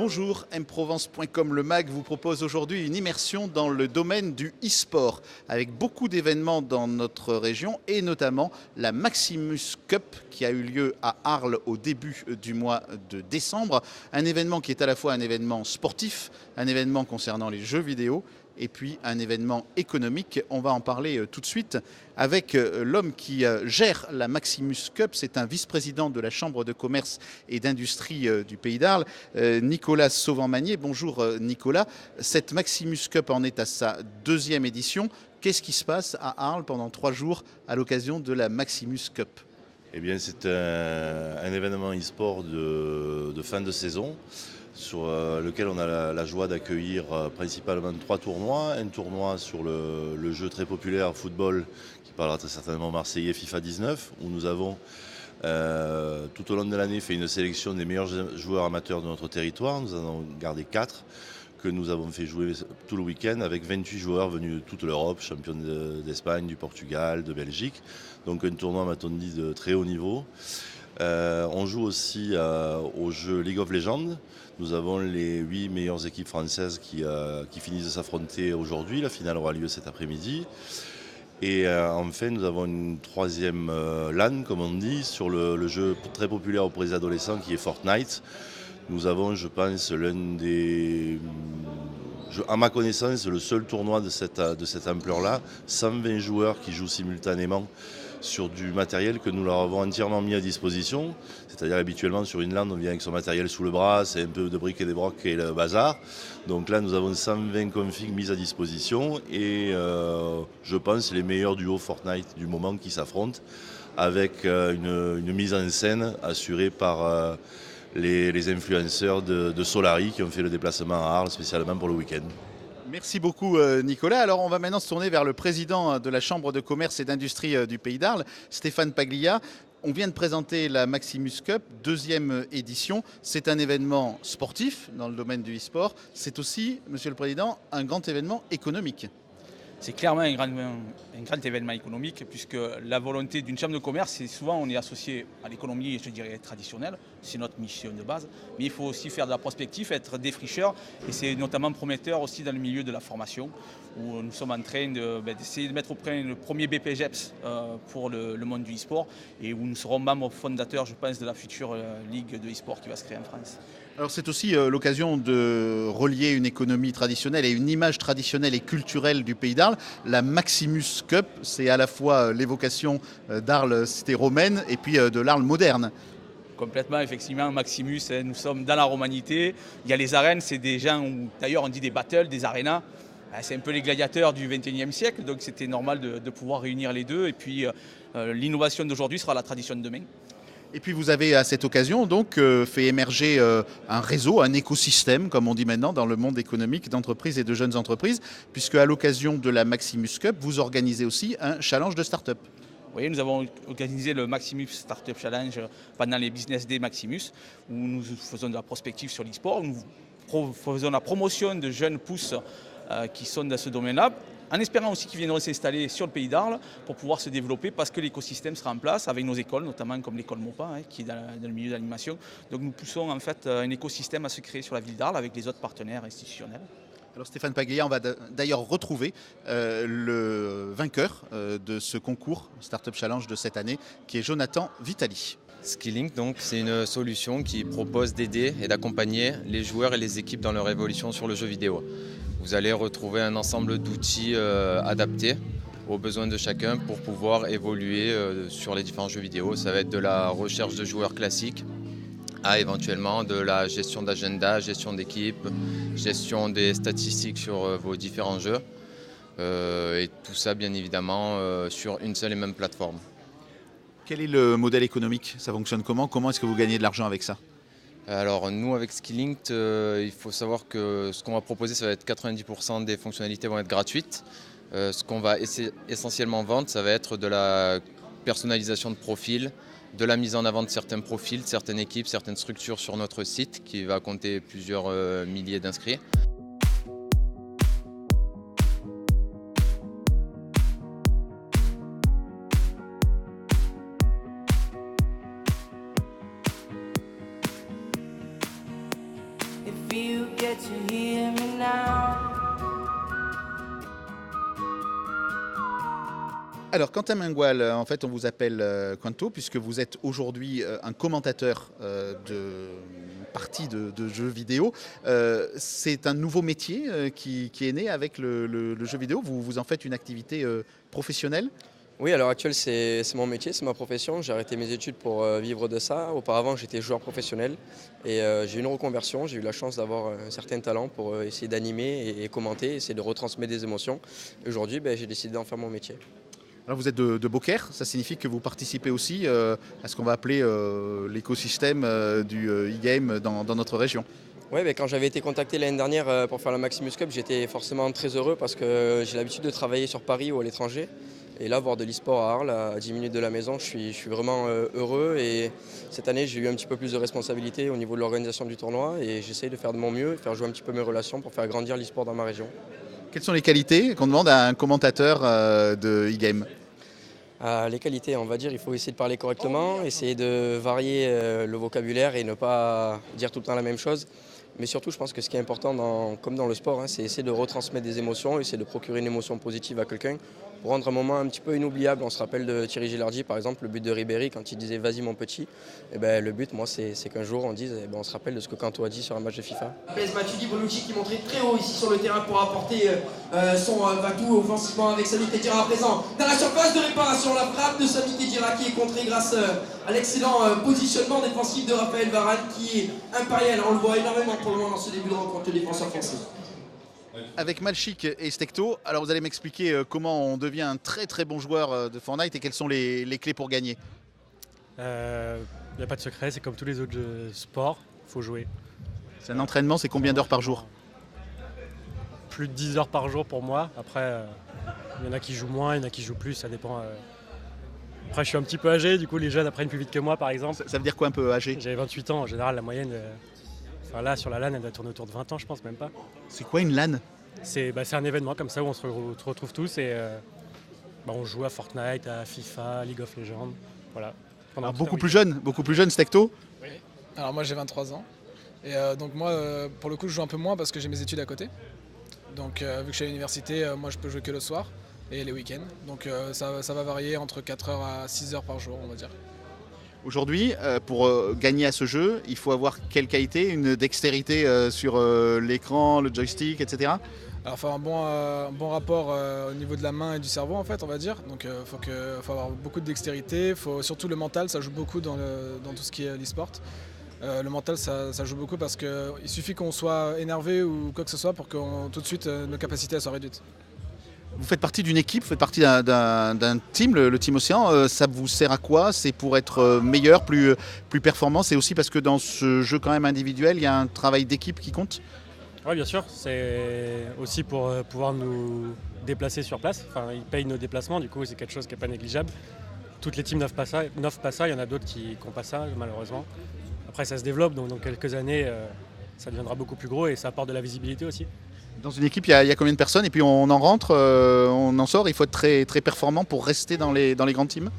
Bonjour, mprovence.com, le mag vous propose aujourd'hui une immersion dans le domaine du e-sport avec beaucoup d'événements dans notre région et notamment la Maximus Cup qui a eu lieu à Arles au début du mois de décembre. Un événement qui est à la fois un événement sportif, un événement concernant les jeux vidéo et puis un événement économique. On va en parler tout de suite avec l'homme qui gère la Maximus Cup. C'est un vice-président de la Chambre de commerce et d'industrie du Pays d'Arles, Nicolas Sauvan-Magnier. Bonjour Nicolas. Cette Maximus Cup en est à sa deuxième édition. Qu'est-ce qui se passe à Arles pendant 3 jours à l'occasion de la Maximus Cup ? Eh bien, c'est un événement e-sport de fin de saison sur lequel on a la joie d'accueillir principalement 3 tournois. Un tournoi sur le jeu très populaire football qui parlera très certainement marseillais, FIFA 19, où nous avons tout au long de l'année fait une sélection des meilleurs joueurs amateurs de notre territoire. Nous en avons gardé 4 que nous avons fait jouer tout le week-end avec 28 joueurs venus de toute l'Europe, champions d'Espagne, du Portugal, de Belgique. Donc un tournoi, m'a-t-on dit, de très haut niveau. On joue aussi au jeu League of Legends. Nous avons les 8 meilleures équipes françaises qui finissent de s'affronter aujourd'hui. La finale aura lieu cet après-midi. Et enfin, nous avons une 3e LAN, comme on dit, sur le jeu très populaire auprès des adolescents qui est Fortnite. Nous avons, je pense, à ma connaissance, le seul tournoi de cette ampleur-là, 120 joueurs qui jouent simultanément sur du matériel que nous leur avons entièrement mis à disposition. C'est-à-dire habituellement sur une LAN, on vient avec son matériel sous le bras, c'est un peu de briques et des brocs et le bazar. Donc là, nous avons 120 configs mises à disposition et je pense les meilleurs duos Fortnite du moment qui s'affrontent avec une mise en scène assurée par les influenceurs de Solari qui ont fait le déplacement à Arles spécialement pour le week-end. Merci beaucoup Nicolas. Alors on va maintenant se tourner vers le président de la Chambre de commerce et d'industrie du Pays d'Arles, Stéphane Paglia. On vient de présenter la Maximus Cup, 2e édition. C'est un événement sportif dans le domaine du e-sport. C'est aussi, Monsieur le Président, un grand événement économique. C'est clairement un grand événement économique puisque la volonté d'une chambre de commerce, c'est souvent on est associé à l'économie, je dirais, traditionnelle. C'est notre mission de base. Mais il faut aussi faire de la prospective, être défricheur. Et c'est notamment prometteur aussi dans le milieu de la formation où nous sommes en train d'essayer de mettre au point le premier BPGEPS pour le monde du e-sport et où nous serons membres fondateurs, je pense, de la future ligue de e-sport qui va se créer en France. Alors c'est aussi l'occasion de relier une économie traditionnelle et une image traditionnelle et culturelle du Pays d'Arles. La Maximus Cup, c'est à la fois l'évocation d'Arles cité romaine et puis de l'Arles moderne. Complètement, effectivement, Maximus, nous sommes dans la romanité. Il y a les arènes, c'est des gens où, d'ailleurs, on dit des battles, des arénas. C'est un peu les gladiateurs du XXIe siècle, donc c'était normal de pouvoir réunir les deux. Et puis, l'innovation d'aujourd'hui sera la tradition de demain. Et puis vous avez à cette occasion donc fait émerger un réseau, un écosystème, comme on dit maintenant, dans le monde économique d'entreprises et de jeunes entreprises, puisque à l'occasion de la Maximus Cup, vous organisez aussi un challenge de start-up. Oui, nous avons organisé le Maximus Startup Challenge pendant les Business Day Maximus, où nous faisons de la prospective sur l'e-sport, nous faisons la promotion de jeunes pousses qui sont dans ce domaine-là, en espérant aussi qu'ils viendront s'installer sur le Pays d'Arles pour pouvoir se développer parce que l'écosystème sera en place avec nos écoles, notamment comme l'école MOPA qui est dans le milieu de l'animation. Donc nous poussons en fait un écosystème à se créer sur la ville d'Arles avec les autres partenaires institutionnels. Alors Stéphane Paglia, on va d'ailleurs retrouver le vainqueur de ce concours Startup Challenge de cette année qui est Jonathan Vitali. Skillink, donc, c'est une solution qui propose d'aider et d'accompagner les joueurs et les équipes dans leur évolution sur le jeu vidéo. Vous allez retrouver un ensemble d'outils adaptés aux besoins de chacun pour pouvoir évoluer sur les différents jeux vidéo. Ça va être de la recherche de joueurs classiques à éventuellement de la gestion d'agenda, gestion d'équipe, gestion des statistiques sur vos différents jeux. Et tout ça, bien évidemment, sur une seule et même plateforme. Quel est le modèle économique ? Ça fonctionne comment ? Comment est-ce que vous gagnez de l'argent avec ça ? Alors nous avec Skillink, il faut savoir que ce qu'on va proposer, ça va être 90% des fonctionnalités vont être gratuites. Ce qu'on va essentiellement vendre, ça va être de la personnalisation de profils, de la mise en avant de certains profils, certaines équipes, certaines structures sur notre site qui va compter plusieurs milliers d'inscrits. It feels get to hear me now. Alors, Quentin Mingual, en fait, on vous appelle Quanto, puisque vous êtes aujourd'hui un commentateur de parties de jeux vidéo. C'est un nouveau métier qui est né avec le jeu vidéo. Vous en faites une activité professionnelle ? Oui, à l'heure actuelle, c'est mon métier, c'est ma profession. J'ai arrêté mes études pour vivre de ça. Auparavant, j'étais joueur professionnel et j'ai eu une reconversion. J'ai eu la chance d'avoir un certain talent pour essayer d'animer et commenter, essayer de retransmettre des émotions. Et aujourd'hui, j'ai décidé d'en faire mon métier. Alors vous êtes de Beaucaire, ça signifie que vous participez aussi à ce qu'on va appeler l'écosystème du e-game dans notre région. Oui, quand j'avais été contacté l'année dernière pour faire la Maximus Cup, j'étais forcément très heureux parce que j'ai l'habitude de travailler sur Paris ou à l'étranger. Et là, voir de l'e-sport à Arles, à 10 minutes de la maison, je suis vraiment heureux. Et cette année, j'ai eu un petit peu plus de responsabilité au niveau de l'organisation du tournoi et j'essaye de faire de mon mieux, faire jouer un petit peu mes relations pour faire grandir l'e-sport dans ma région. Quelles sont les qualités qu'on demande à un commentateur de e-game ? Les qualités, on va dire, il faut essayer de parler correctement, essayer de varier le vocabulaire et ne pas dire tout le temps la même chose. Mais surtout, je pense que ce qui est important, comme dans le sport, c'est essayer de retransmettre des émotions, essayer de procurer une émotion positive à quelqu'un pour rendre un moment un petit peu inoubliable. On se rappelle de Thierry Gilardi, par exemple, le but de Ribéry quand il disait « vas-y mon petit ». Le but, moi, c'est qu'un jour on dise, on se rappelle de ce que Quanto a dit sur un match de FIFA. Matuidi Bonucci qui montrait très haut ici sur le terrain pour apporter son Vatou offensivement avec Sami Khedira à présent. Dans la surface de réparation, la frappe de Sami Khedira qui est contrée grâce à l'excellent positionnement défensif de Raphaël Varane qui est impérial. On le voit énormément pour le moment dans ce début de rencontre, le défenseur français. Avec Malchik et Stecto, alors vous allez m'expliquer comment on devient un très très bon joueur de Fortnite et quelles sont les clés pour gagner. Il n'y a pas de secret, c'est comme tous les autres sports, il faut jouer. C'est un entraînement, c'est combien d'heures par jour ? Plus de 10 heures par jour pour moi. Après, il y en a qui jouent moins, il y en a qui jouent plus, ça dépend. Après, je suis un petit peu âgé, du coup les jeunes apprennent plus vite que moi par exemple. Ça veut dire quoi un peu âgé ? J'ai 28 ans, en général la moyenne, là sur la LAN elle doit tourner autour de 20 ans je pense, même pas. C'est quoi une LAN ? C'est un événement comme ça où on se retrouve tous et on joue à Fortnite, à FIFA, League of Legends, voilà. Alors, beaucoup plus jeune Stecto ? Oui. Alors moi j'ai 23 ans et donc moi pour le coup je joue un peu moins parce que j'ai mes études à côté. Donc vu que je suis à l'université, moi je peux jouer que le soir et les week-ends. Donc ça va varier entre 4 heures à 6 heures par jour on va dire. Aujourd'hui, pour gagner à ce jeu, il faut avoir quelle qualité ? Une dextérité sur l'écran, le joystick, etc. Alors il faut avoir un bon rapport au niveau de la main et du cerveau en fait on va dire. Donc il faut avoir beaucoup de dextérité, surtout le mental, ça joue beaucoup dans tout ce qui est l'e-sport. Le mental ça joue beaucoup parce qu'il suffit qu'on soit énervé ou quoi que ce soit pour que tout de suite nos capacités soient réduites. Vous faites partie d'une équipe, vous faites partie d'un team, le Team Océan. Ça vous sert à quoi ? C'est pour être meilleur, plus performant ? C'est aussi parce que dans ce jeu quand même individuel, il y a un travail d'équipe qui compte ? Oui, bien sûr. C'est aussi pour pouvoir nous déplacer sur place. Enfin, ils payent nos déplacements, du coup, c'est quelque chose qui n'est pas négligeable. Toutes les teams n'offrent pas ça. Il y en a d'autres qui n'ont pas ça, malheureusement. Après, ça se développe, donc dans quelques années, ça deviendra beaucoup plus gros et ça apporte de la visibilité aussi. Dans une équipe, il y a combien de personnes ? Et puis on en rentre, on en sort. Il faut être très, très performant pour rester dans les grandes teams ?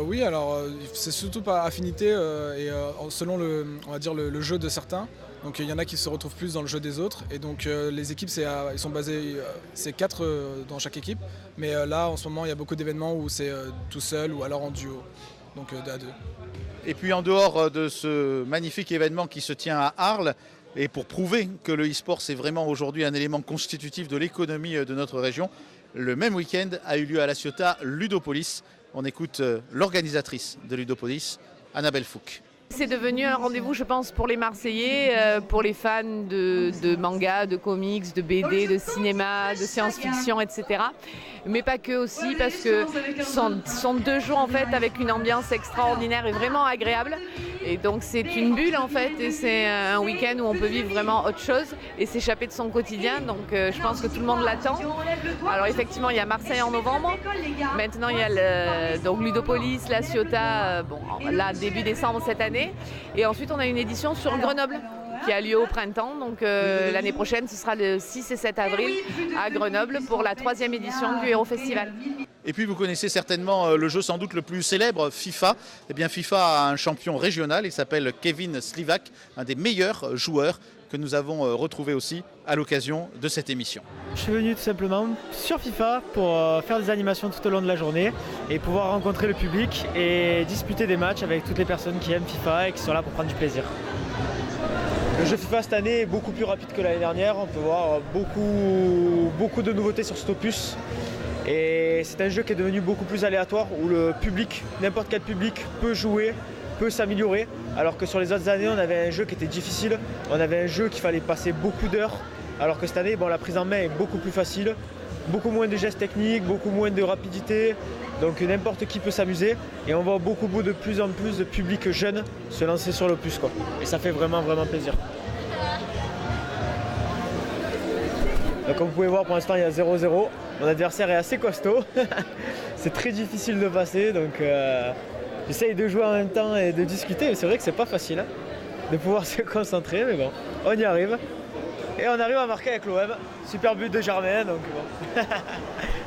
Oui, alors c'est surtout par affinité et selon on va dire le jeu de certains. Donc il y en a qui se retrouvent plus dans le jeu des autres et donc les équipes ils sont basés, c'est 4 dans chaque équipe, mais là en ce moment il y a beaucoup d'événements où c'est tout seul ou alors en duo, donc 2 à 2. Et puis en dehors de ce magnifique événement qui se tient à Arles, et pour prouver que le e-sport c'est vraiment aujourd'hui un élément constitutif de l'économie de notre région, le même week-end a eu lieu à La Ciotat Ludopolis. On écoute l'organisatrice de Ludopolis, Annabelle Fouque. C'est devenu un rendez-vous, je pense, pour les Marseillais, pour les fans de manga, de comics, de BD, de cinéma, de science-fiction, etc. Mais pas que aussi, parce que ce sont 2 jours en fait avec une ambiance extraordinaire et vraiment agréable. Et donc c'est une bulle en fait, et c'est un week-end où on peut vivre vraiment autre chose et s'échapper de son quotidien. Donc je pense que tout le monde l'attend. Alors effectivement, il y a Marseille en novembre. Maintenant, il y a donc Ludopolis, La Ciotat, là début décembre cette année. Et ensuite, on a une édition sur Grenoble qui a lieu au printemps. Donc l'année prochaine, ce sera le 6 et 7 avril à Grenoble pour la 3e édition du Hero Festival. Et puis vous connaissez certainement le jeu sans doute le plus célèbre, FIFA. Eh bien FIFA a un champion régional, il s'appelle Kevin Slivak, un des meilleurs joueurs que nous avons retrouvé aussi à l'occasion de cette émission. Je suis venu tout simplement sur FIFA pour faire des animations tout au long de la journée et pouvoir rencontrer le public et disputer des matchs avec toutes les personnes qui aiment FIFA et qui sont là pour prendre du plaisir. Le jeu FIFA cette année est beaucoup plus rapide que l'année dernière. On peut voir beaucoup de nouveautés sur cet opus. Et c'est un jeu qui est devenu beaucoup plus aléatoire où le public, n'importe quel public peut jouer, peut s'améliorer. Alors que sur les autres années, on avait un jeu qui était difficile. On avait un jeu qu'il fallait passer beaucoup d'heures. Alors que cette année, la prise en main est beaucoup plus facile. Beaucoup moins de gestes techniques, beaucoup moins de rapidité. Donc n'importe qui peut s'amuser. Et on voit de plus en plus de public jeune se lancer sur l'opus, quoi. Et ça fait vraiment plaisir. Donc, comme vous pouvez voir, pour l'instant, il y a 0-0. Mon adversaire est assez costaud. C'est très difficile de passer. Donc j'essaye de jouer en même temps et de discuter. Mais c'est vrai que c'est pas facile de pouvoir se concentrer. Mais bon, on y arrive. Et on arrive à marquer avec l'OM. Super but de Germain, donc bon.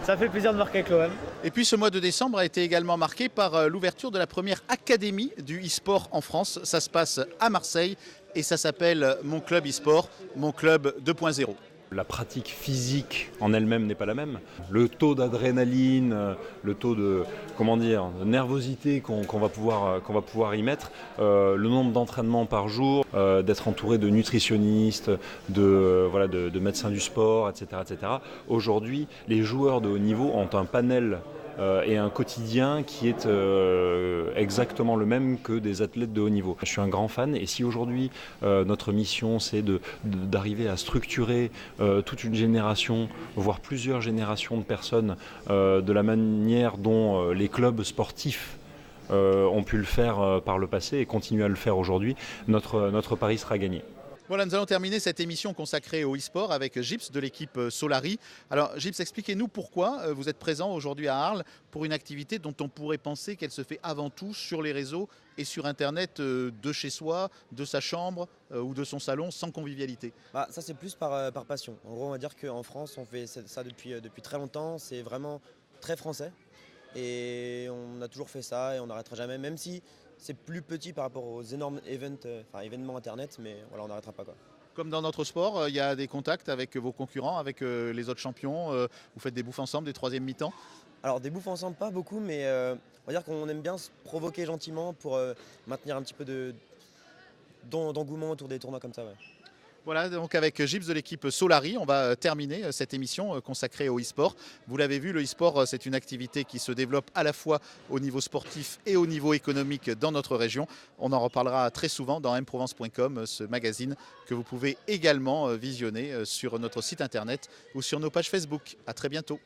Ça fait plaisir de marquer avec l'OM. Et puis ce mois de décembre a été également marqué par l'ouverture de la première académie du e-sport en France. Ça se passe à Marseille et ça s'appelle Mon Club e-sport, Mon Club 2.0. La pratique physique en elle-même n'est pas la même. Le taux d'adrénaline, le taux de nervosité qu'on va pouvoir y mettre, le nombre d'entraînements par jour, d'être entouré de nutritionnistes, de médecins du sport, etc. Aujourd'hui, les joueurs de haut niveau ont un panel et un quotidien qui est exactement le même que des athlètes de haut niveau. Je suis un grand fan et si aujourd'hui notre mission c'est d'arriver à structurer toute une génération, voire plusieurs générations de personnes de la manière dont les clubs sportifs ont pu le faire par le passé et continuent à le faire aujourd'hui, notre pari sera gagné. Voilà, nous allons terminer cette émission consacrée au e-sport avec Gips de l'équipe Solari. Alors Gips, expliquez-nous pourquoi vous êtes présent aujourd'hui à Arles pour une activité dont on pourrait penser qu'elle se fait avant tout sur les réseaux et sur Internet de chez soi, de sa chambre ou de son salon sans convivialité. Ça c'est plus par passion. En gros on va dire qu'en France on fait ça depuis très longtemps, c'est vraiment très français et on a toujours fait ça et on n'arrêtera jamais, même si c'est plus petit par rapport aux énormes événements internet, mais voilà, on n'arrêtera pas, quoi. Comme dans notre sport, il y a des contacts avec vos concurrents, avec les autres champions, vous faites des bouffes ensemble, des troisièmes mi-temps? Alors des bouffes ensemble, pas beaucoup, mais on va dire qu'on aime bien se provoquer gentiment pour maintenir un petit peu d'engouement autour des tournois comme ça. Ouais. Voilà, donc avec Gips de l'équipe Solari, on va terminer cette émission consacrée au e-sport. Vous l'avez vu, le e-sport, c'est une activité qui se développe à la fois au niveau sportif et au niveau économique dans notre région. On en reparlera très souvent dans mprovence.com, ce magazine que vous pouvez également visionner sur notre site internet ou sur nos pages Facebook. À très bientôt.